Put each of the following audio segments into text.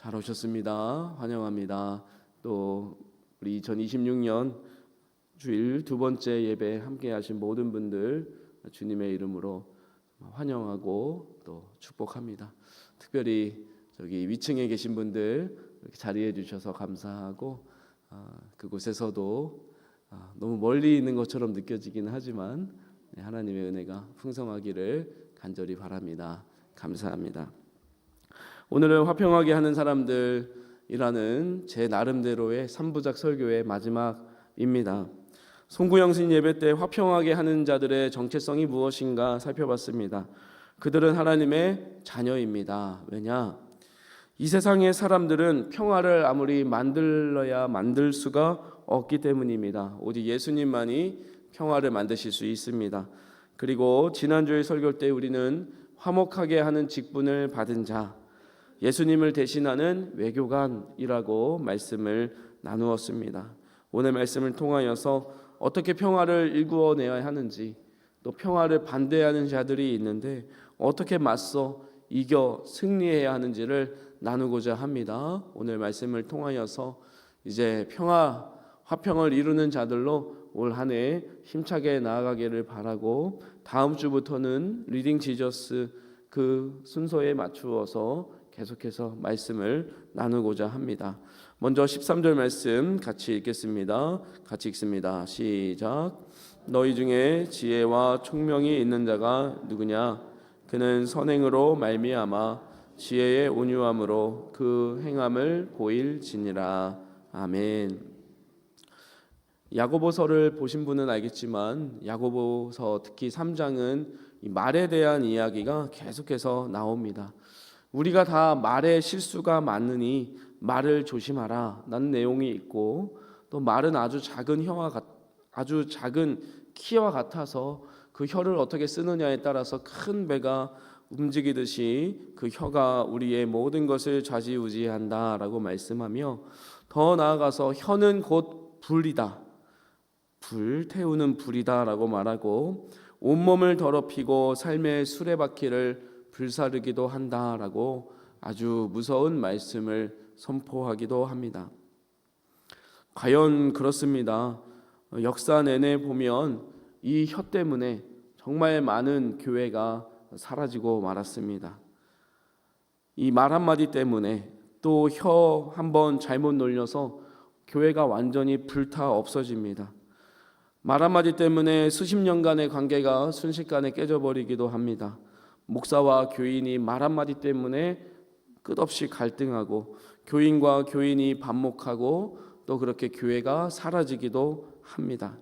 잘 오셨습니다. 환영합니다. 또 우리 2026년 주일 두 번째 예배 함께 하신 모든 분들 주님의 이름으로 환영하고 또 축복합니다. 특별히 저기 위층에 계신 분들 이렇게 자리해 주셔서 감사하고, 그곳에서도 너무 멀리 있는 것처럼 느껴지긴 하지만 하나님의 은혜가 풍성하기를 간절히 바랍니다. 감사합니다. 오늘은 화평하게 하는 사람들이라는 제 나름대로의 3부작 설교의 마지막입니다. 송구영신 예배 때 화평하게 하는 자들의 정체성이 무엇인가 살펴봤습니다. 그들은 하나님의 자녀입니다. 왜냐? 이 세상의 사람들은 평화를 아무리 만들어야 만들 수가 없기 때문입니다. 오직 예수님만이 평화를 만드실 수 있습니다. 그리고 지난주에 설교 때 우리는 화목하게 하는 직분을 받은 자, 예수님을 대신하는 외교관이라고 말씀을 나누었습니다. 오늘 말씀을 통하여서 어떻게 평화를 일구어내야 하는지, 또 평화를 반대하는 자들이 있는데 어떻게 맞서 이겨 승리해야 하는지를 나누고자 합니다. 오늘 말씀을 통하여서 이제 화평을 이루는 자들로 올 한 해 힘차게 나아가기를 바라고, 다음 주부터는 리딩 지저스 그 순서에 맞추어서 계속해서 말씀을 나누고자 합니다. 먼저 13절 말씀 같이 읽겠습니다. 같이 읽습니다. 시작. 너희 중에 지혜와 총명이 있는 자가 누구냐? 그는 선행으로 말미암아 지혜의 온유함으로 그 행함을 보일지니라. 아멘. 야고보서를 보신 분은 알겠지만 야고보서 특히 3장은 말에 대한 이야기가 계속해서 나옵니다. 우리가 다 말에 실수가 많으니 말을 조심하라 라는 내용이 있고, 또 말은 아주 작은 키와 같아서 그 혀를 어떻게 쓰느냐에 따라서 큰 배가 움직이듯이 그 혀가 우리의 모든 것을 좌지우지한다라고 말씀하며, 더 나아가서 혀는 곧 불이다, 불 태우는 불이다라고 말하고, 온몸을 더럽히고 삶의 수레바퀴를 불사르기도 한다라고 아주 무서운 말씀을 선포하기도 합니다. 과연 그렇습니다. 역사 내내 보면 이 혀 때문에 정말 많은 교회가 사라지고 말았습니다. 이 말 한마디 때문에, 또 혀 한번 잘못 놀려서 교회가 완전히 불타 없어집니다. 말 한마디 때문에 수십 년간의 관계가 순식간에 깨져버리기도 합니다. 목사와 교인이 말 한마디 때문에 끝없이 갈등하고, 교인과 교인이 반목하고, 또 그렇게 교회가 사라지기도 합니다.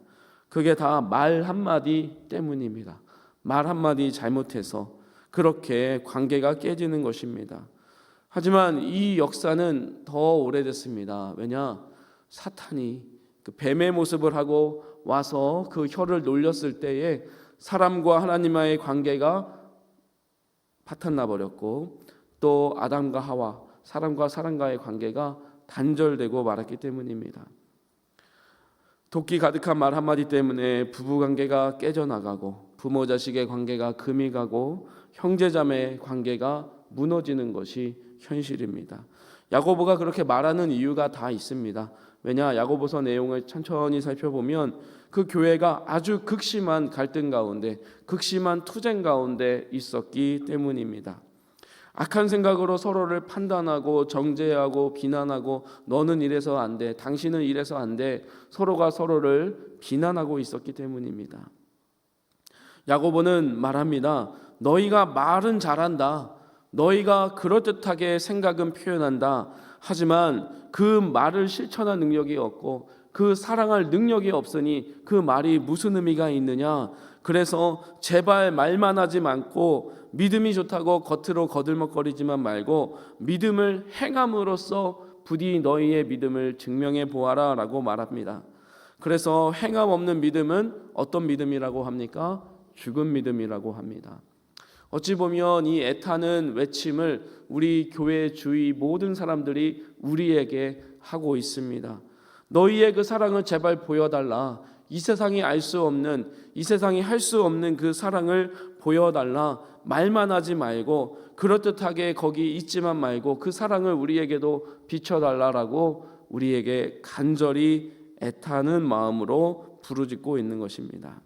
그게 다 말 한마디 때문입니다. 말 한마디 잘못해서 그렇게 관계가 깨지는 것입니다. 하지만 이 역사는 더 오래됐습니다. 왜냐? 사탄이 그 뱀의 모습을 하고 와서 그 혀를 놀렸을 때에 사람과 하나님과의 관계가 파탄나 버렸고, 또 아담과 하와, 사람과 사람과의 관계가 단절되고 말았기 때문입니다. 도끼 가득한 말 한마디 때문에 부부관계가 깨져나가고, 부모 자식의 관계가 금이 가고, 형제자매의 관계가 무너지는 것이 현실입니다. 야고보가 그렇게 말하는 이유가 다 있습니다. 왜냐? 야고보서 내용을 천천히 살펴보면 그 교회가 아주 극심한 갈등 가운데, 극심한 투쟁 가운데 있었기 때문입니다. 악한 생각으로 서로를 판단하고 정죄하고 비난하고, 너는 이래서 안 돼, 당신은 이래서 안 돼, 서로가 서로를 비난하고 있었기 때문입니다. 야고보는 말합니다. 너희가 말은 잘한다, 너희가 그럴듯하게 생각은 표현한다, 하지만 그 말을 실천할 능력이 없고 그 사랑할 능력이 없으니 그 말이 무슨 의미가 있느냐? 그래서 제발 말만 하지 않고 믿음이 좋다고 겉으로 거들먹거리지만 말고 믿음을 행함으로써 부디 너희의 믿음을 증명해 보아라 라고 말합니다. 그래서 행함 없는 믿음은 어떤 믿음이라고 합니까? 죽은 믿음이라고 합니다. 어찌 보면 이 애타는 외침을 우리 교회 주위 모든 사람들이 우리에게 하고 있습니다. 너희의 그 사랑을 제발 보여달라. 이 세상이 알 수 없는, 이 세상이 할 수 없는 그 사랑을 보여달라. 말만 하지 말고 그럴듯하게 거기 있지만 말고 그 사랑을 우리에게도 비춰달라라고 우리에게 간절히 애타는 마음으로 부르짖고 있는 것입니다.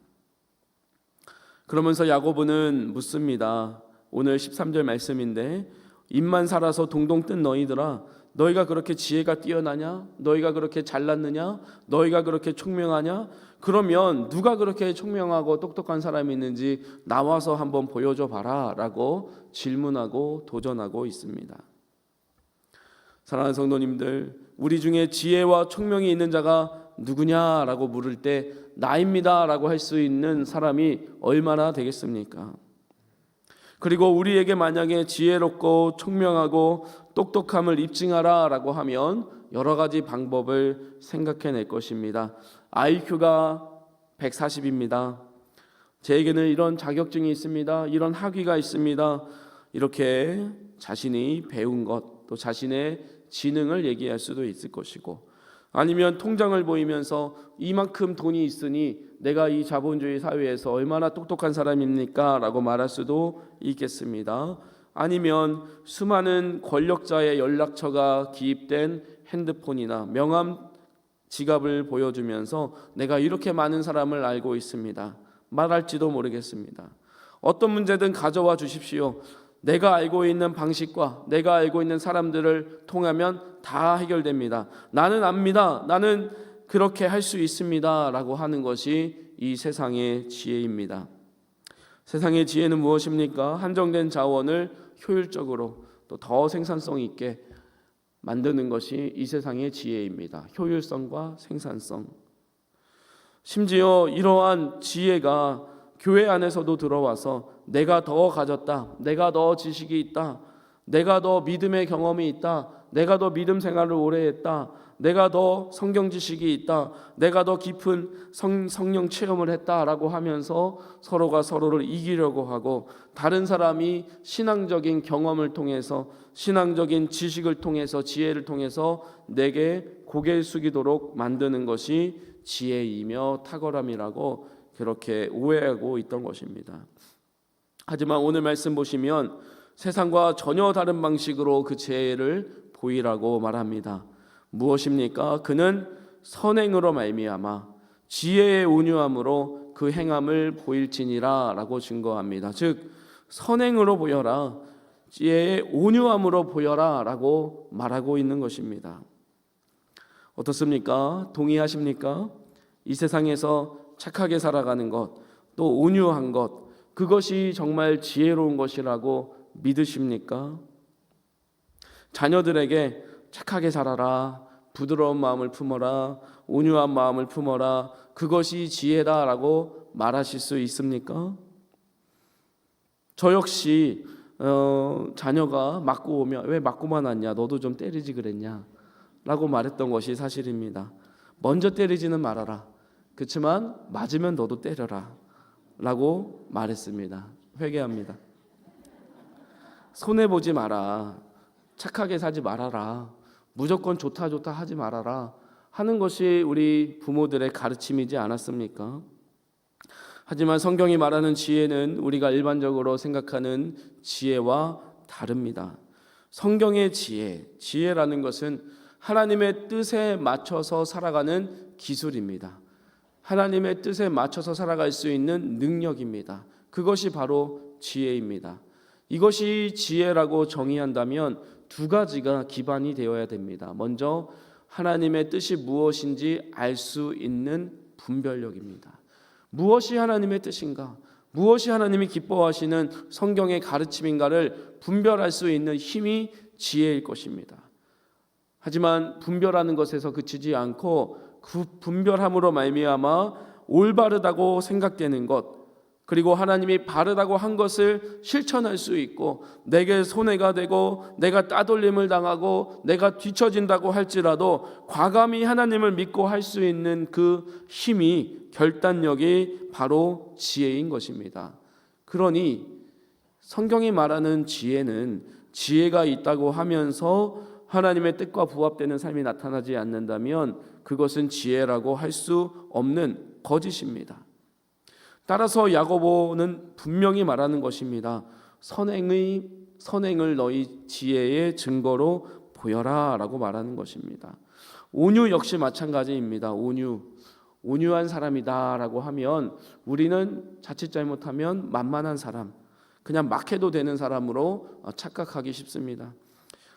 그러면서 야고보는 묻습니다. 오늘 13절 말씀인데, 입만 살아서 동동 뜬 너희들아, 너희가 그렇게 지혜가 뛰어나냐? 너희가 그렇게 잘났느냐? 너희가 그렇게 총명하냐? 그러면 누가 그렇게 총명하고 똑똑한 사람이 있는지 나와서 한번 보여줘 봐라 라고 질문하고 도전하고 있습니다. 사랑하는 성도님들, 우리 중에 지혜와 총명이 있는 자가 누구냐라고 물을 때 나입니다 라고 할 수 있는 사람이 얼마나 되겠습니까? 그리고 우리에게 만약에 지혜롭고 총명하고 똑똑함을 입증하라 라고 하면 여러 가지 방법을 생각해낼 것입니다. IQ가 140입니다. 제에게는 이런 자격증이 있습니다. 이런 학위가 있습니다. 이렇게 자신이 배운 것, 또 자신의 지능을 얘기할 수도 있을 것이고, 아니면 통장을 보이면서 이만큼 돈이 있으니 내가 이 자본주의 사회에서 얼마나 똑똑한 사람입니까? 라고 말할 수도 있겠습니다. 아니면 수많은 권력자의 연락처가 기입된 핸드폰이나 명함 지갑을 보여주면서 내가 이렇게 많은 사람을 알고 있습니다. 말할지도 모르겠습니다. 어떤 문제든 가져와 주십시오. 내가 알고 있는 방식과 내가 알고 있는 사람들을 통하면 다 해결됩니다. 나는 압니다. 나는 그렇게 할 수 있습니다. 라고 하는 것이 이 세상의 지혜입니다. 세상의 지혜는 무엇입니까? 한정된 자원을 효율적으로 또 더 생산성 있게 만드는 것이 이 세상의 지혜입니다. 효율성과 생산성. 심지어 이러한 지혜가 교회 안에서도 들어와서 내가 더 가졌다, 내가 더 지식이 있다, 내가 더 믿음의 경험이 있다, 내가 더 믿음 생활을 오래 했다, 내가 더 성경 지식이 있다, 내가 더 깊은 성령 체험을 했다라고 하면서 서로가 서로를 이기려고 하고, 다른 사람이 신앙적인 경험을 통해서, 신앙적인 지식을 통해서, 지혜를 통해서 내게 고개 숙이도록 만드는 것이 지혜이며 탁월함이라고 그렇게 오해하고 있던 것입니다. 하지만 오늘 말씀 보시면 세상과 전혀 다른 방식으로 그 지혜를 보이라고 말합니다. 무엇입니까? 그는 선행으로 말미암아 지혜의 온유함으로 그 행함을 보일지니라 라고 증거합니다. 즉 선행으로 보여라, 지혜의 온유함으로 보여라 라고 말하고 있는 것입니다. 어떻습니까? 동의하십니까? 이 세상에서 착하게 살아가는 것, 또 온유한 것, 그것이 정말 지혜로운 것이라고 믿으십니까? 자녀들에게 착하게 살아라, 부드러운 마음을 품어라, 온유한 마음을 품어라, 그것이 지혜다라고 말하실 수 있습니까? 저 역시 자녀가 맞고 오면 왜 맞고만 왔냐, 너도 좀 때리지 그랬냐 라고 말했던 것이 사실입니다. 먼저 때리지는 말아라, 그렇지만 맞으면 너도 때려라 라고 말했습니다. 회개합니다. 손해보지 마라, 착하게 살지 말아라, 무조건 좋다 하지 말아라 하는 것이 우리 부모들의 가르침이지 않았습니까? 하지만 성경이 말하는 지혜는 우리가 일반적으로 생각하는 지혜와 다릅니다. 성경의 지혜라는 것은 하나님의 뜻에 맞춰서 살아가는 기술입니다. 하나님의 뜻에 맞춰서 살아갈 수 있는 능력입니다. 그것이 바로 지혜입니다. 이것이 지혜라고 정의한다면 두 가지가 기반이 되어야 됩니다. 먼저 하나님의 뜻이 무엇인지 알 수 있는 분별력입니다. 무엇이 하나님의 뜻인가? 무엇이 하나님이 기뻐하시는 성경의 가르침인가를 분별할 수 있는 힘이 지혜일 것입니다. 하지만 분별하는 것에서 그치지 않고 그 분별함으로 말미암아 올바르다고 생각되는 것, 그리고 하나님이 바르다고 한 것을 실천할 수 있고 내게 손해가 되고 내가 따돌림을 당하고 내가 뒤처진다고 할지라도 과감히 하나님을 믿고 할 수 있는 그 힘이, 결단력이 바로 지혜인 것입니다. 그러니 성경이 말하는 지혜는 지혜가 있다고 하면서 하나님의 뜻과 부합되는 삶이 나타나지 않는다면 그것은 지혜라고 할 수 없는 거짓입니다. 따라서 야고보는 분명히 말하는 것입니다. 선행을 너희 지혜의 증거로 보여라라고 말하는 것입니다. 온유 역시 마찬가지입니다. 온유한 사람이다라고 하면 우리는 자칫 잘못하면 만만한 사람, 그냥 막 해도 되는 사람으로 착각하기 쉽습니다.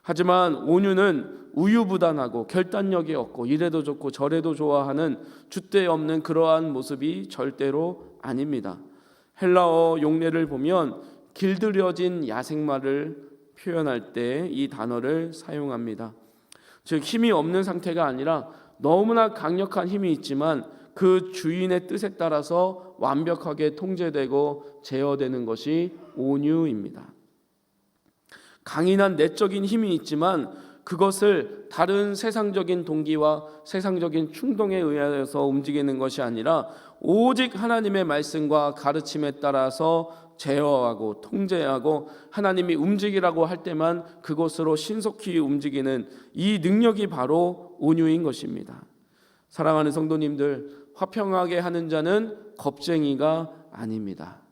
하지만 온유는 우유부단하고 결단력이 없고 이래도 좋고 저래도 좋아하는 줏대 없는 그러한 모습이 절대로 아닙니다. 헬라어 용례를 보면 길들여진 야생마를 표현할 때 이 단어를 사용합니다. 즉 힘이 없는 상태가 아니라 너무나 강력한 힘이 있지만 그 주인의 뜻에 따라서 완벽하게 통제되고 제어되는 것이 온유입니다. 강인한 내적인 힘이 있지만 그것을 다른 세상적인 동기와 세상적인 충동에 의해서 움직이는 것이 아니라 오직 하나님의 말씀과 가르침에 따라서 제어하고 통제하고 하나님이 움직이라고 할 때만 그것으로 신속히 움직이는 이 능력이 바로 온유인 것입니다. 사랑하는 성도님들, 화평하게 하는 자는 겁쟁이가 아닙니다.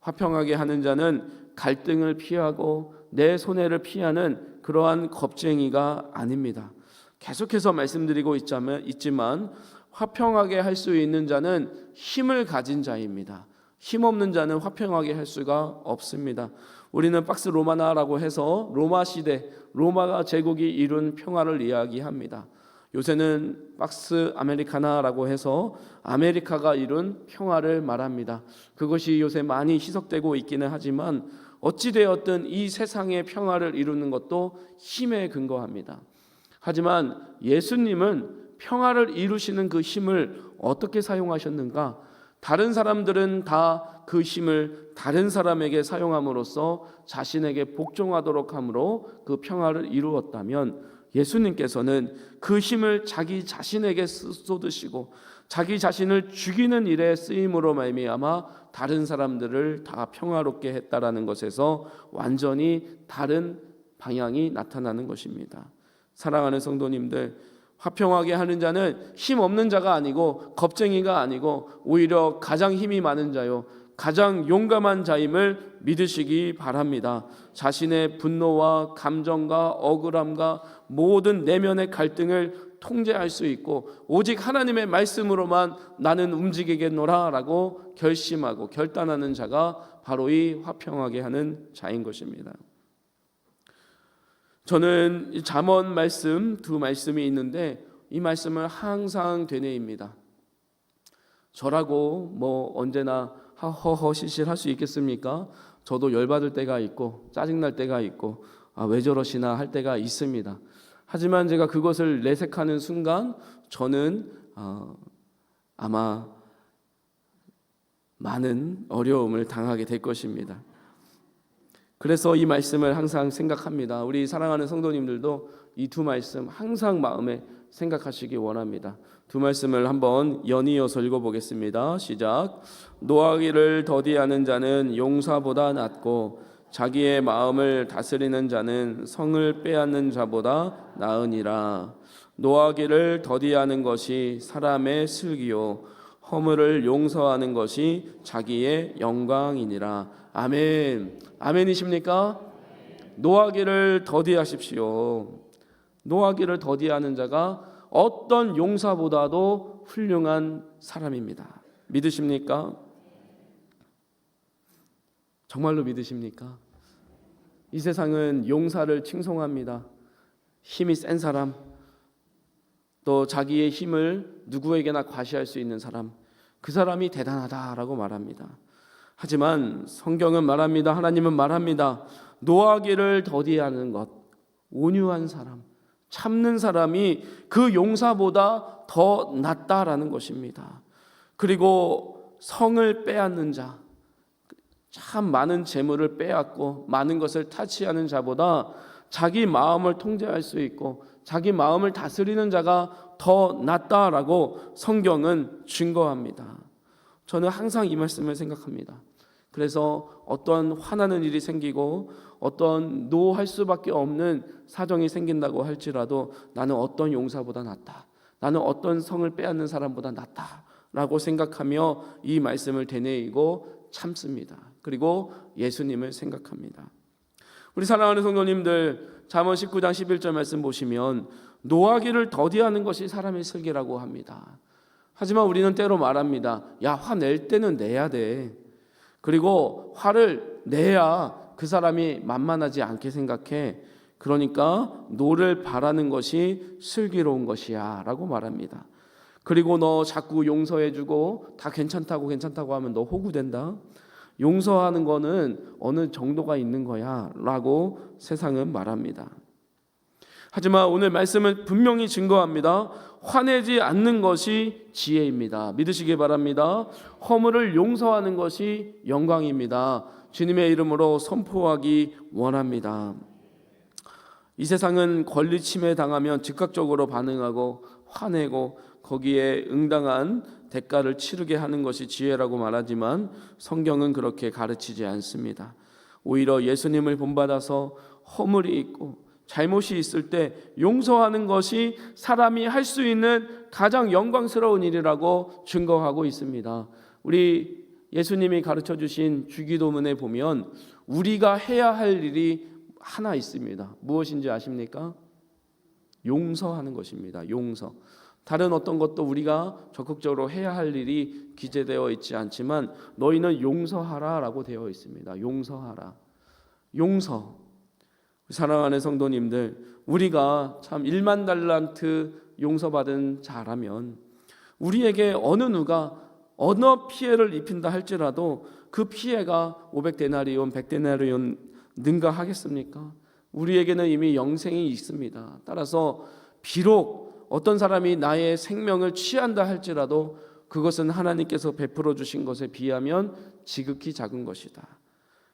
화평하게 하는 자는 갈등을 피하고 내 손해를 피하는 그러한 겁쟁이가 아닙니다. 계속해서 말씀드리고 있지만 화평하게 할 수 있는 자는 힘을 가진 자입니다. 힘없는 자는 화평하게 할 수가 없습니다. 우리는 박스 로마나라고 해서 로마 시대, 로마 제국이 이룬 평화를 이야기합니다. 요새는 박스 아메리카나라고 해서 아메리카가 이룬 평화를 말합니다. 그것이 요새 많이 희석되고 있기는 하지만 어찌되었든 이 세상의 평화를 이루는 것도 힘에 근거합니다. 하지만 예수님은 평화를 이루시는 그 힘을 어떻게 사용하셨는가? 다른 사람들은 다 그 힘을 다른 사람에게 사용함으로써 자신에게 복종하도록 함으로 그 평화를 이루었다면 예수님께서는 그 힘을 자기 자신에게 쏟으시고 자기 자신을 죽이는 일에 쓰임으로 말미암아 다른 사람들을 다 평화롭게 했다라는 것에서 완전히 다른 방향이 나타나는 것입니다. 사랑하는 성도님들, 화평하게 하는 자는 힘 없는 자가 아니고 겁쟁이가 아니고 오히려 가장 힘이 많은 자요, 가장 용감한 자임을 믿으시기 바랍니다. 자신의 분노와 감정과 억울함과 모든 내면의 갈등을 통제할 수 있고 오직 하나님의 말씀으로만 나는 움직이겠노라 라고 결심하고 결단하는 자가 바로 이 화평하게 하는 자인 것입니다. 저는 잠언 말씀 두 말씀이 있는데 이 말씀을 항상 되뇌입니다. 저라고 언제나 허허시실 할 수 있겠습니까? 저도 열받을 때가 있고 짜증날 때가 있고 왜 저러시나 할 때가 있습니다. 하지만 제가 그것을 내색하는 순간 저는 아마 많은 어려움을 당하게 될 것입니다. 그래서 이 말씀을 항상 생각합니다. 우리 사랑하는 성도님들도 이 두 말씀 항상 마음에 생각하시기 원합니다. 두 말씀을 한번 연이어서 읽어보겠습니다. 시작. 노하기를 더디하는 자는 용사보다 낫고 자기의 마음을 다스리는 자는 성을 빼앗는 자보다 나으니라. 노하기를 더디하는 것이 사람의 슬기요 허물을 용서하는 것이 자기의 영광이니라. 아멘. 아멘이십니까? 노하기를 더디하십시오. 노하기를 더디하는 자가 어떤 용사보다도 훌륭한 사람입니다. 믿으십니까? 정말로 믿으십니까? 이 세상은 용사를 칭송합니다. 힘이 센 사람, 또 자기의 힘을 누구에게나 과시할 수 있는 사람, 그 사람이 대단하다라고 말합니다. 하지만 성경은 말합니다. 하나님은 말합니다. 노하기를 더디하는 것, 온유한 사람, 참는 사람이 그 용사보다 더 낫다라는 것입니다. 그리고 성을 빼앗는 자, 참 많은 재물을 빼앗고 많은 것을 타치하는 자보다 자기 마음을 통제할 수 있고 자기 마음을 다스리는 자가 더 낫다라고 성경은 증거합니다. 저는 항상 이 말씀을 생각합니다. 그래서 어떤 화나는 일이 생기고 어떤 노할 수밖에 없는 사정이 생긴다고 할지라도 나는 어떤 용사보다 낫다, 나는 어떤 성을 빼앗는 사람보다 낫다 라고 생각하며 이 말씀을 되뇌이고 참습니다. 그리고 예수님을 생각합니다. 우리 사랑하는 성도님들, 잠언 19장 11절 말씀 보시면 노하기를 더디하는 것이 사람의 슬기라고 합니다. 하지만 우리는 때로 말합니다. 야, 화낼 때는 내야 돼. 그리고 화를 내야 그 사람이 만만하지 않게 생각해. 그러니까 노를 바라는 것이 슬기로운 것이야 라고 말합니다. 그리고 너 자꾸 용서해주고 다 괜찮다고 하면 너 호구된다. 용서하는 거는 어느 정도가 있는 거야 라고 세상은 말합니다. 하지만 오늘 말씀은 분명히 증거합니다. 화내지 않는 것이 지혜입니다. 믿으시기 바랍니다. 허물을 용서하는 것이 영광입니다. 주님의 이름으로 선포하기 원합니다. 이 세상은 권리침해 당하면 즉각적으로 반응하고 화내고 거기에 응당한 대가를 치르게 하는 것이 지혜라고 말하지만 성경은 그렇게 가르치지 않습니다. 오히려 예수님을 본받아서 허물이 있고 잘못이 있을 때 용서하는 것이 사람이 할 수 있는 가장 영광스러운 일이라고 증거하고 있습니다. 우리 예수님이 가르쳐 주신 주기도문에 보면 우리가 해야 할 일이 하나 있습니다. 무엇인지 아십니까? 용서하는 것입니다. 용서. 다른 어떤 것도 우리가 적극적으로 해야 할 일이 기재되어 있지 않지만 너희는 용서하라라고 되어 있습니다. 용서하라. 용서. 사랑하는 성도님들, 우리가 참 1만 달란트 용서받은 자라면 우리에게 어느 누가 어느 피해를 입힌다 할지라도 그 피해가 500데나리온, 100데나리온 능가하겠습니까? 우리에게는 이미 영생이 있습니다. 따라서 비록 어떤 사람이 나의 생명을 취한다 할지라도 그것은 하나님께서 베풀어 주신 것에 비하면 지극히 작은 것이다.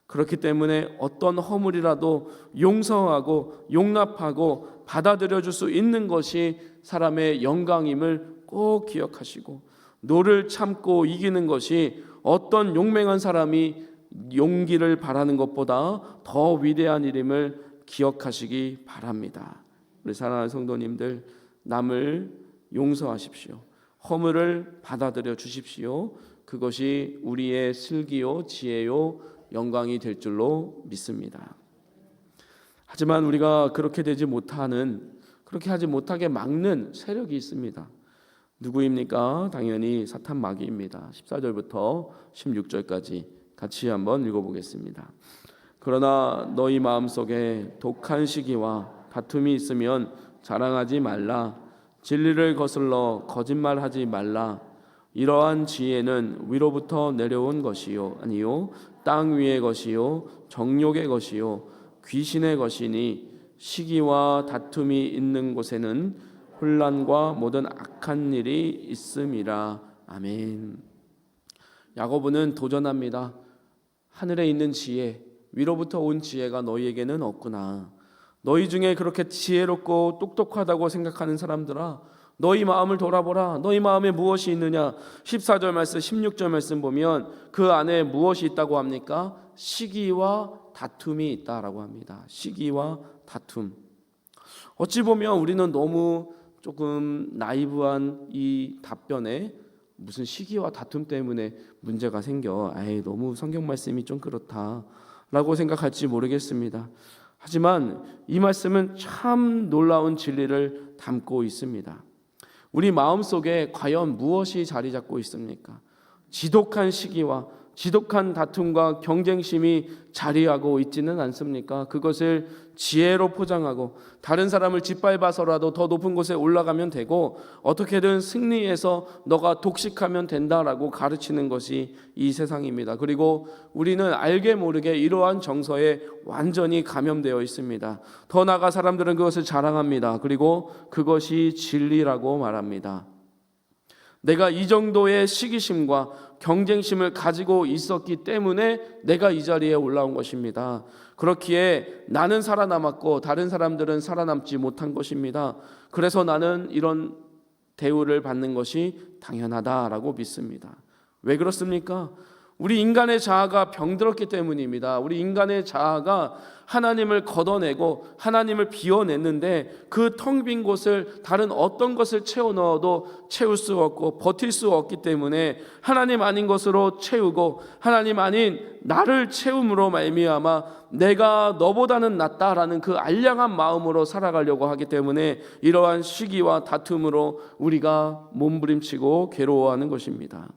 그렇기 때문에 어떤 허물이라도 용서하고 용납하고 받아들여 줄 수 있는 것이 사람의 영광임을 꼭 기억하시고, 노를 참고 이기는 것이 어떤 용맹한 사람이 용기를 바라는 것보다 더 위대한 일임을 기억하시기 바랍니다. 우리 사랑하는 성도님들, 남을 용서하십시오. 허물을 받아들여 주십시오. 그것이 우리의 슬기요 지혜요 영광이 될 줄로 믿습니다. 하지만 우리가 그렇게 되지 못하는, 그렇게 하지 못하게 막는 세력이 있습니다. 누구입니까? 당연히 사탄 마귀입니다. 14절부터 16절까지 같이 한번 읽어보겠습니다. 그러나 너희 마음속에 독한 시기와 다툼이 있으면 자랑하지 말라. 진리를 거슬러 거짓말하지 말라. 이러한 지혜는 위로부터 내려온 것이요 아니요 땅 위의 것이요 정욕의 것이요 귀신의 것이니 시기와 다툼이 있는 곳에는 혼란과 모든 악한 일이 있음이라. 아멘. 야고보는 도전합니다. 하늘에 있는 지혜, 위로부터 온 지혜가 너희에게는 없구나. 너희 중에 그렇게 지혜롭고 똑똑하다고 생각하는 사람들아, 너희 마음을 돌아보라. 너희 마음에 무엇이 있느냐? 14절 말씀 16절 말씀 보면 그 안에 무엇이 있다고 합니까? 시기와 다툼이 있다라고 합니다. 시기와 다툼. 어찌 보면 우리는 너무 조금 나이브한 이 답변에 무슨 시기와 다툼 때문에 문제가 생겨, 너무 성경 말씀이 좀 그렇다라고 생각할지 모르겠습니다. 하지만 이 말씀은 참 놀라운 진리를 담고 있습니다. 우리 마음속에 과연 무엇이 자리 잡고 있습니까? 지독한 시기와 지독한 다툼과 경쟁심이 자리하고 있지는 않습니까? 그것을 지혜로 포장하고 다른 사람을 짓밟아서라도 더 높은 곳에 올라가면 되고 어떻게든 승리해서 너가 독식하면 된다라고 가르치는 것이 이 세상입니다. 그리고 우리는 알게 모르게 이러한 정서에 완전히 감염되어 있습니다. 더 나아가 사람들은 그것을 자랑합니다. 그리고 그것이 진리라고 말합니다. 내가 이 정도의 시기심과 경쟁심을 가지고 있었기 때문에 내가 이 자리에 올라온 것입니다. 그렇기에 나는 살아남았고 다른 사람들은 살아남지 못한 것입니다. 그래서 나는 이런 대우를 받는 것이 당연하다라고 믿습니다. 왜 그렇습니까? 우리 인간의 자아가 병들었기 때문입니다. 우리 인간의 자아가 하나님을 걷어내고 하나님을 비워냈는데 그 텅 빈 곳을 다른 어떤 것을 채워 넣어도 채울 수 없고 버틸 수 없기 때문에 하나님 아닌 것으로 채우고 하나님 아닌 나를 채움으로 말미암아 내가 너보다는 낫다라는 그 알량한 마음으로 살아가려고 하기 때문에 이러한 시기와 다툼으로 우리가 몸부림치고 괴로워하는 것입니다.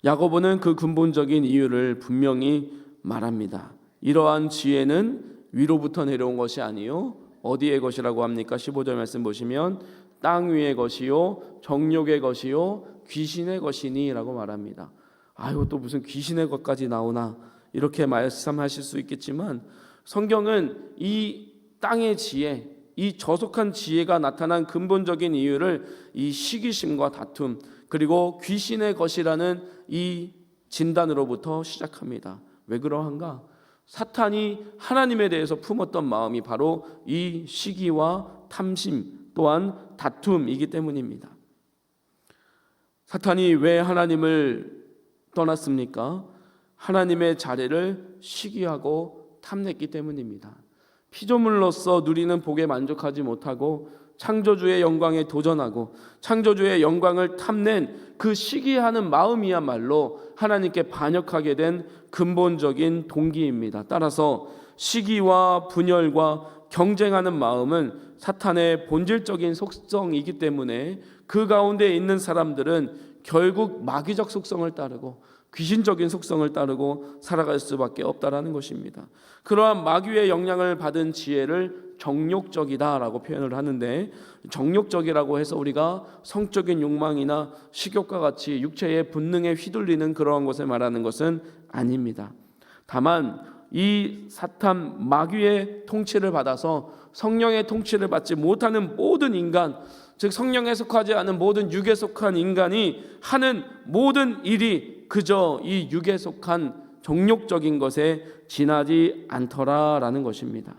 야고보는 그 근본적인 이유를 분명히 말합니다. 이러한 지혜는 위로부터 내려온 것이 아니요 어디의 것이라고 합니까? 15절 말씀 보시면 땅 위의 것이요 정욕의 것이요 귀신의 것이니 라고 말합니다. 아유, 또 무슨 귀신의 것까지 나오나 이렇게 말씀하실 수 있겠지만 성경은 이 땅의 지혜, 이 저속한 지혜가 나타난 근본적인 이유를 이 시기심과 다툼 그리고 귀신의 것이라는 이 진단으로부터 시작합니다. 왜 그러한가? 사탄이 하나님에 대해서 품었던 마음이 바로 이 시기와 탐심 또한 다툼이기 때문입니다. 사탄이 왜 하나님을 떠났습니까? 하나님의 자리를 시기하고 탐냈기 때문입니다. 피조물로서 누리는 복에 만족하지 못하고 창조주의 영광에 도전하고 창조주의 영광을 탐낸 그 시기하는 마음이야말로 하나님께 반역하게 된 근본적인 동기입니다. 따라서 시기와 분열과 경쟁하는 마음은 사탄의 본질적인 속성이기 때문에 그 가운데 있는 사람들은 결국 마귀적 속성을 따르고 귀신적인 속성을 따르고 살아갈 수밖에 없다라는 것입니다. 그러한 마귀의 영향을 받은 지혜를 정욕적이다라고 표현을 하는데, 정욕적이라고 해서 우리가 성적인 욕망이나 식욕과 같이 육체의 본능에 휘둘리는 그러한 것을 말하는 것은 아닙니다. 다만 이 사탄 마귀의 통치를 받아서 성령의 통치를 받지 못하는 모든 인간, 즉 성령에 속하지 않은 모든 육에 속한 인간이 하는 모든 일이 그저 이 육에 속한 정욕적인 것에 지나지 않더라라는 것입니다.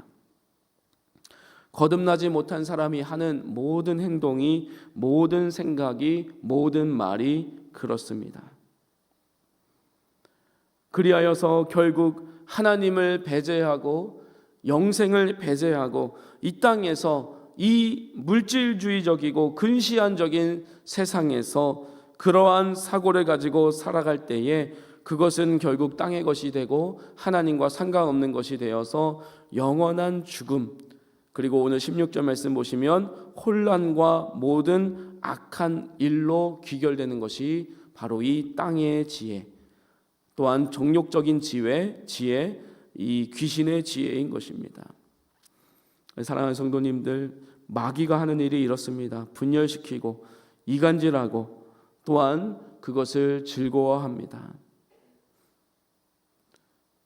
거듭나지 못한 사람이 하는 모든 행동이, 모든 생각이, 모든 말이 그렇습니다. 그리하여서 결국 하나님을 배제하고 영생을 배제하고 이 땅에서 이 물질주의적이고 근시안적인 세상에서 그러한 사고를 가지고 살아갈 때에 그것은 결국 땅의 것이 되고 하나님과 상관없는 것이 되어서 영원한 죽음, 그리고 오늘 16절 말씀 보시면 혼란과 모든 악한 일로 귀결되는 것이 바로 이 땅의 지혜, 또한 정욕적인 지혜, 이 귀신의 지혜인 것입니다. 사랑하는 성도님들, 마귀가 하는 일이 이렇습니다. 분열시키고 이간질하고 또한 그것을 즐거워합니다.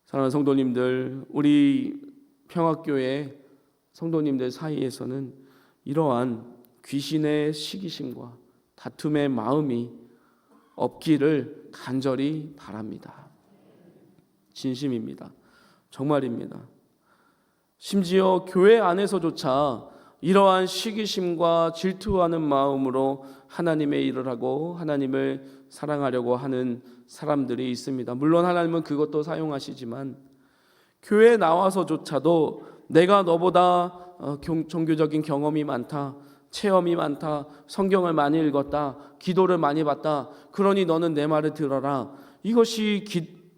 사랑하는 성도님들, 우리 평화교회 성도님들 사이에서는 이러한 귀신의 시기심과 다툼의 마음이 없기를 간절히 바랍니다. 진심입니다. 정말입니다. 심지어 교회 안에서조차 이러한 시기심과 질투하는 마음으로 하나님의 일을 하고 하나님을 사랑하려고 하는 사람들이 있습니다. 물론 하나님은 그것도 사용하시지만 교회에 나와서조차도 내가 너보다 종교적인 경험이 많다, 체험이 많다, 성경을 많이 읽었다, 기도를 많이 받다, 그러니 너는 내 말을 들어라. 이것이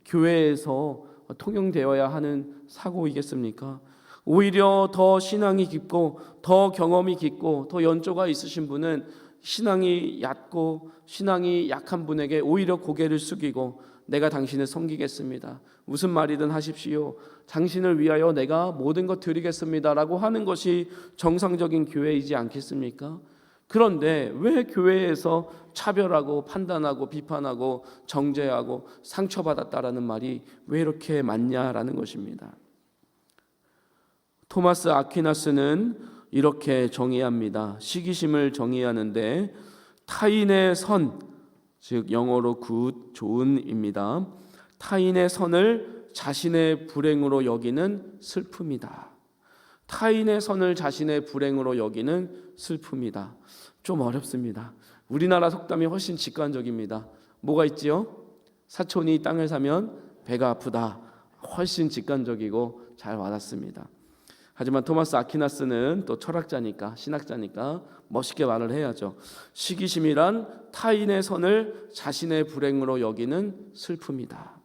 교회에서 통용되어야 하는 사고이겠습니까? 오히려 더 신앙이 깊고 더 경험이 깊고 더 연조가 있으신 분은 신앙이 얕고 신앙이 약한 분에게 오히려 고개를 숙이고 내가 당신을 섬기겠습니다. 무슨 말이든 하십시오. 당신을 위하여 내가 모든 것 드리겠습니다 라고 하는 것이 정상적인 교회이지 않겠습니까? 그런데 왜 교회에서 차별하고 판단하고 비판하고 정죄하고 상처받았다라는 말이 왜 이렇게 많냐라는 것입니다. 토마스 아퀴나스는 이렇게 정의합니다. 시기심을 정의하는데 타인의 선, 즉 영어로 good, 좋은입니다. 타인의 선을 자신의 불행으로 여기는 슬픔이다. 타인의 선을 자신의 불행으로 여기는 슬픔이다. 좀 어렵습니다. 우리나라 속담이 훨씬 직관적입니다. 뭐가 있지요? 사촌이 땅을 사면 배가 아프다. 훨씬 직관적이고 잘 와닿습니다. 하지만 토마스 아퀴나스는 또 철학자니까, 신학자니까 멋있게 말을 해야죠. 시기심이란 타인의 선을 자신의 불행으로 여기는 슬픔이다.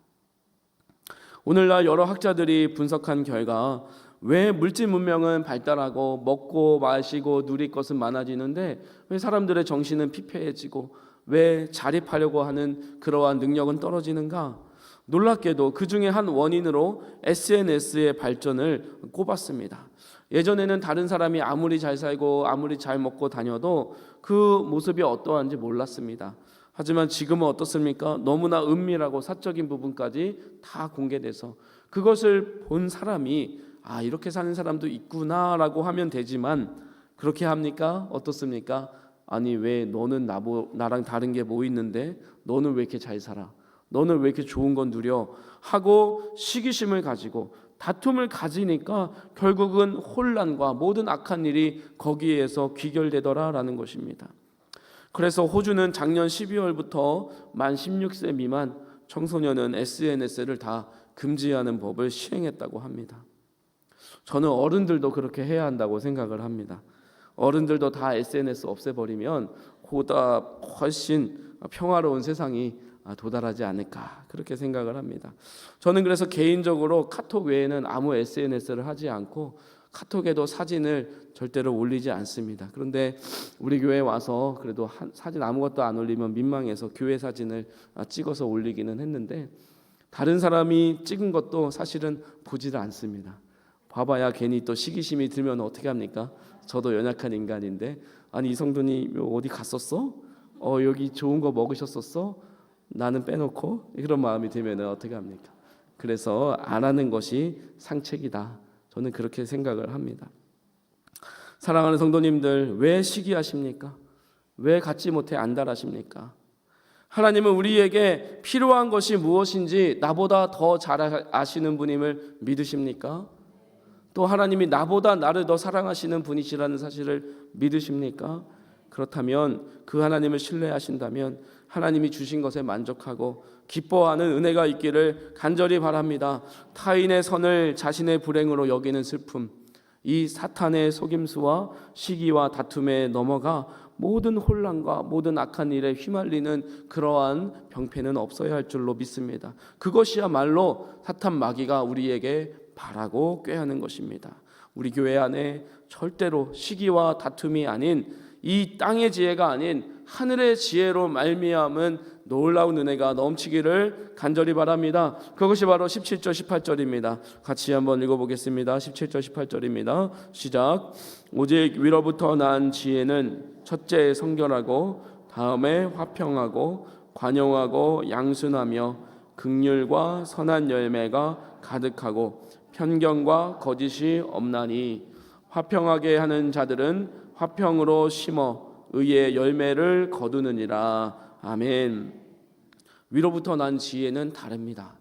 오늘날 여러 학자들이 분석한 결과 왜 물질 문명은 발달하고 먹고 마시고 누릴 것은 많아지는데 왜 사람들의 정신은 피폐해지고 왜 자립하려고 하는 그러한 능력은 떨어지는가? 놀랍게도 그 중에 한 원인으로 SNS의 발전을 꼽았습니다. 예전에는 다른 사람이 아무리 잘 살고 아무리 잘 먹고 다녀도 그 모습이 어떠한지 몰랐습니다. 하지만 지금은 어떻습니까? 너무나 은밀하고 사적인 부분까지 다 공개돼서 그것을 본 사람이 이렇게 사는 사람도 있구나라고 하면 되지만 그렇게 합니까? 어떻습니까? 아니 왜 너는 나랑 다른 게 뭐 있는데 너는 왜 이렇게 잘 살아? 너는 왜 이렇게 좋은 건 누려? 하고 시기심을 가지고 다툼을 가지니까 결국은 혼란과 모든 악한 일이 거기에서 귀결되더라라는 것입니다. 그래서 호주는 작년 12월부터 만 16세 미만 청소년은 SNS를 다 금지하는 법을 시행했다고 합니다. 저는 어른들도 그렇게 해야 한다고 생각을 합니다. 어른들도 다 SNS 없애버리면 보다 훨씬 평화로운 세상이 도달하지 않을까 그렇게 생각을 합니다. 저는 그래서 개인적으로 카톡 외에는 아무 SNS를 하지 않고 카톡에도 사진을 절대로 올리지 않습니다. 그런데 우리 교회에 와서 그래도 사진 아무것도 안 올리면 민망해서 교회 사진을 찍어서 올리기는 했는데 다른 사람이 찍은 것도 사실은 보지를 않습니다. 봐봐야 괜히 또 시기심이 들면 어떻게 합니까? 저도 연약한 인간인데 아니 이성돈이 어디 갔었어? 여기 좋은 거 먹으셨었어? 나는 빼놓고 그런 마음이 들면 어떻게 합니까? 그래서 안 하는 것이 상책이다. 저는 그렇게 생각을 합니다. 사랑하는 성도님들, 왜 시기하십니까? 왜 갖지 못해 안달하십니까? 하나님은 우리에게 필요한 것이 무엇인지 나보다 더 잘 아시는 분임을 믿으십니까? 또 하나님이 나보다 나를 더 사랑하시는 분이시라는 사실을 믿으십니까? 그렇다면 그 하나님을 신뢰하신다면 하나님이 주신 것에 만족하고 기뻐하는 은혜가 있기를 간절히 바랍니다. 타인의 선을 자신의 불행으로 여기는 슬픔, 이 사탄의 속임수와 시기와 다툼에 넘어가 모든 혼란과 모든 악한 일에 휘말리는 그러한 병폐는 없어야 할 줄로 믿습니다. 그것이야말로 사탄 마귀가 우리에게 바라고 꾀하는 것입니다. 우리 교회 안에 절대로 시기와 다툼이 아닌 이 땅의 지혜가 아닌 하늘의 지혜로 말미암은 놀라운 은혜가 넘치기를 간절히 바랍니다. 그것이 바로 17절 18절입니다. 같이 한번 읽어보겠습니다. 17절 18절입니다. 시작. 오직 위로부터 난 지혜는 첫째 성결하고 다음에 화평하고 관용하고 양순하며 긍휼과 선한 열매가 가득하고 편견과 거짓이 없나니 화평하게 하는 자들은 화평으로 심어 의의 열매를 거두느니라. 아멘. 위로부터 난 지혜는 다릅니다.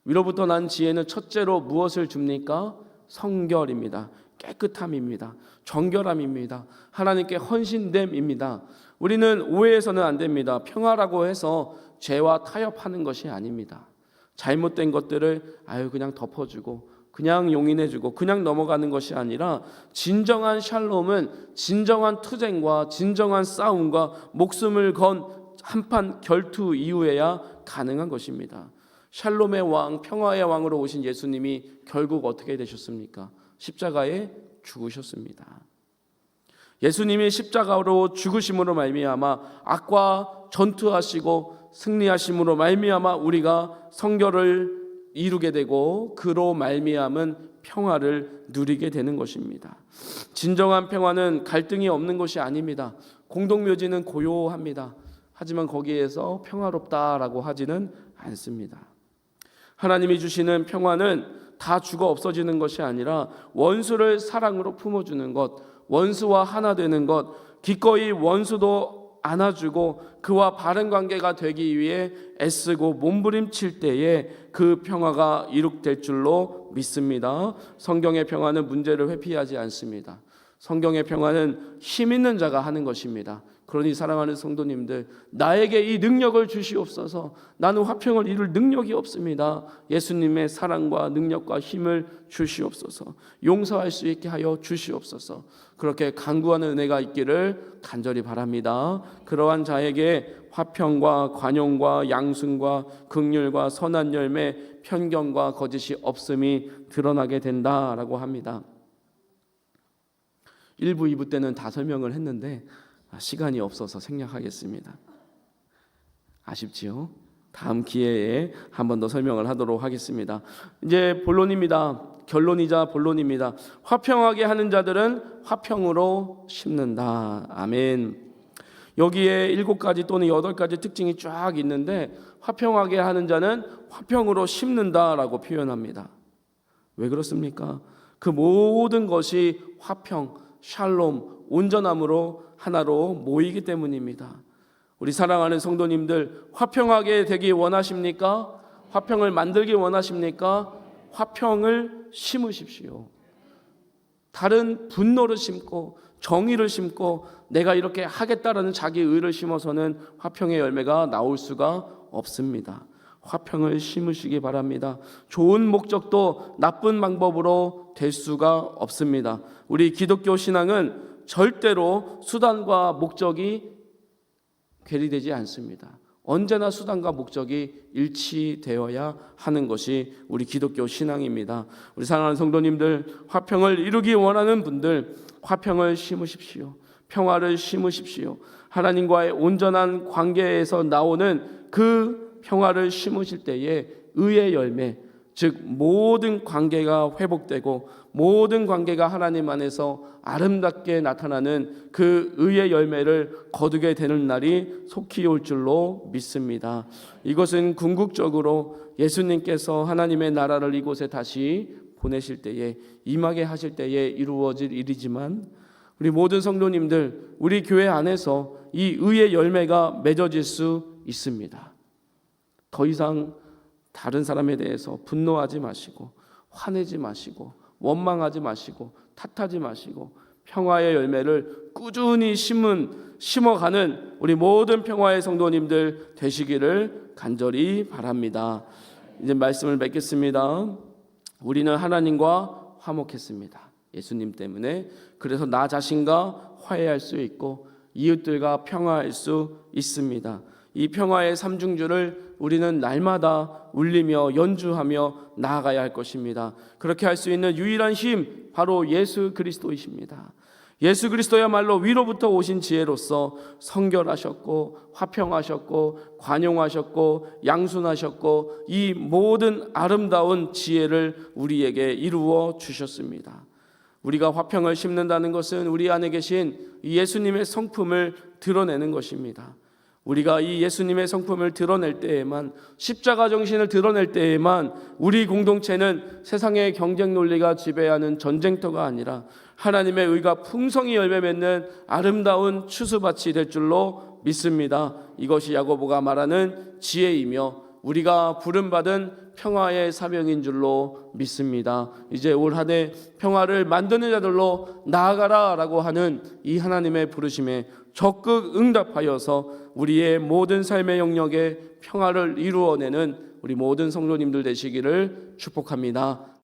위로부터 난 지혜는 첫째로 무엇을 줍니까? 성결입니다. 깨끗함입니다. 정결함입니다. 하나님께 헌신됨입니다. 우리는 오해해서는 안 됩니다. 평화라고 해서 죄와 타협하는 것이 아닙니다. 잘못된 것들을 그냥 덮어주고 그냥 용인해주고 그냥 넘어가는 것이 아니라 진정한 샬롬은 진정한 투쟁과 진정한 싸움과 목숨을 건 한판 결투 이후에야 가능한 것입니다. 샬롬의 왕, 평화의 왕으로 오신 예수님이 결국 어떻게 되셨습니까? 십자가에 죽으셨습니다. 예수님이 십자가로 죽으심으로 말미암아 악과 전투하시고 승리하심으로 말미암아 우리가 성결을 이루게 되고 그로 말미암은 평화를 누리게 되는 것입니다. 진정한 평화는 갈등이 없는 것이 아닙니다. 공동묘지는 고요합니다. 하지만 거기에서 평화롭다라고 하지는 않습니다. 하나님이 주시는 평화는 다 죽어 없어지는 것이 아니라 원수를 사랑으로 품어주는 것, 원수와 하나 되는 것, 기꺼이 원수도 안아주고 그와 바른 관계가 되기 위해 애쓰고 몸부림칠 때에 그 평화가 이룩될 줄로 믿습니다. 성경의 평화는 문제를 회피하지 않습니다. 성경의 평화는 힘 있는 자가 하는 것입니다. 그러니 사랑하는 성도님들, 나에게 이 능력을 주시옵소서. 나는 화평을 이룰 능력이 없습니다. 예수님의 사랑과 능력과 힘을 주시옵소서. 용서할 수 있게 하여 주시옵소서. 그렇게 간구하는 은혜가 있기를 간절히 바랍니다. 그러한 자에게 화평과 관용과 양순과 긍휼과 선한 열매, 편견과 거짓이 없음이 드러나게 된다라고 합니다. 1부, 2부 때는 다 설명을 했는데 시간이 없어서 생략하겠습니다. 아쉽지요? 다음 기회에 한 번 더 설명을 하도록 하겠습니다. 이제 본론입니다. 결론이자 본론입니다. 화평하게 하는 자들은 화평으로 심는다. 아멘. 여기에 7가지 또는 8가지 특징이 쫙 있는데 화평하게 하는 자는 화평으로 심는다라고 표현합니다. 왜 그렇습니까? 그 모든 것이 화평, 샬롬, 온전함으로 하나로 모이기 때문입니다. 우리 사랑하는 성도님들, 화평하게 되기 원하십니까? 화평을 만들기 원하십니까? 화평을 심으십시오. 다른 분노를 심고 정의를 심고 내가 이렇게 하겠다라는 자기 의를 심어서는 화평의 열매가 나올 수가 없습니다. 화평을 심으시기 바랍니다. 좋은 목적도 나쁜 방법으로 될 수가 없습니다. 우리 기독교 신앙은 절대로 수단과 목적이 괴리되지 않습니다. 언제나 수단과 목적이 일치되어야 하는 것이 우리 기독교 신앙입니다. 우리 사랑하는 성도님들, 화평을 이루기 원하는 분들, 화평을 심으십시오. 평화를 심으십시오. 하나님과의 온전한 관계에서 나오는 그 평화를 심으실 때에 의의 열매, 즉 모든 관계가 회복되고 모든 관계가 하나님 안에서 아름답게 나타나는 그 의의 열매를 거두게 되는 날이 속히 올 줄로 믿습니다. 이것은 궁극적으로 예수님께서 하나님의 나라를 이곳에 다시 보내실 때에, 임하게 하실 때에 이루어질 일이지만 우리 모든 성도님들, 우리 교회 안에서 이 의의 열매가 맺어질 수 있습니다. 더 이상 다른 사람에 대해서 분노하지 마시고 화내지 마시고 원망하지 마시고 탓하지 마시고 평화의 열매를 꾸준히 심어가는 우리 모든 평화의 성도님들 되시기를 간절히 바랍니다. 이제 말씀을 맺겠습니다. 우리는 하나님과 화목했습니다. 예수님 때문에. 그래서 나 자신과 화해할 수 있고 이웃들과 평화할 수 있습니다. 이 평화의 삼중주를 우리는 날마다 울리며 연주하며 나아가야 할 것입니다. 그렇게 할 수 있는 유일한 힘, 바로 예수 그리스도이십니다. 예수 그리스도야말로 위로부터 오신 지혜로서 성결하셨고 화평하셨고 관용하셨고 양순하셨고 이 모든 아름다운 지혜를 우리에게 이루어 주셨습니다. 우리가 화평을 심는다는 것은 우리 안에 계신 예수님의 성품을 드러내는 것입니다. 우리가 이 예수님의 성품을 드러낼 때에만, 십자가 정신을 드러낼 때에만 우리 공동체는 세상의 경쟁 논리가 지배하는 전쟁터가 아니라 하나님의 의가 풍성히 열매 맺는 아름다운 추수밭이 될 줄로 믿습니다. 이것이 야고보가 말하는 지혜이며 우리가 부름받은 평화의 사명인 줄로 믿습니다. 이제 올 한 해 평화를 만드는 자들로 나아가라라고 하는 이 하나님의 부르심에 적극 응답하여서 우리의 모든 삶의 영역에 평화를 이루어내는 우리 모든 성도님들 되시기를 축복합니다.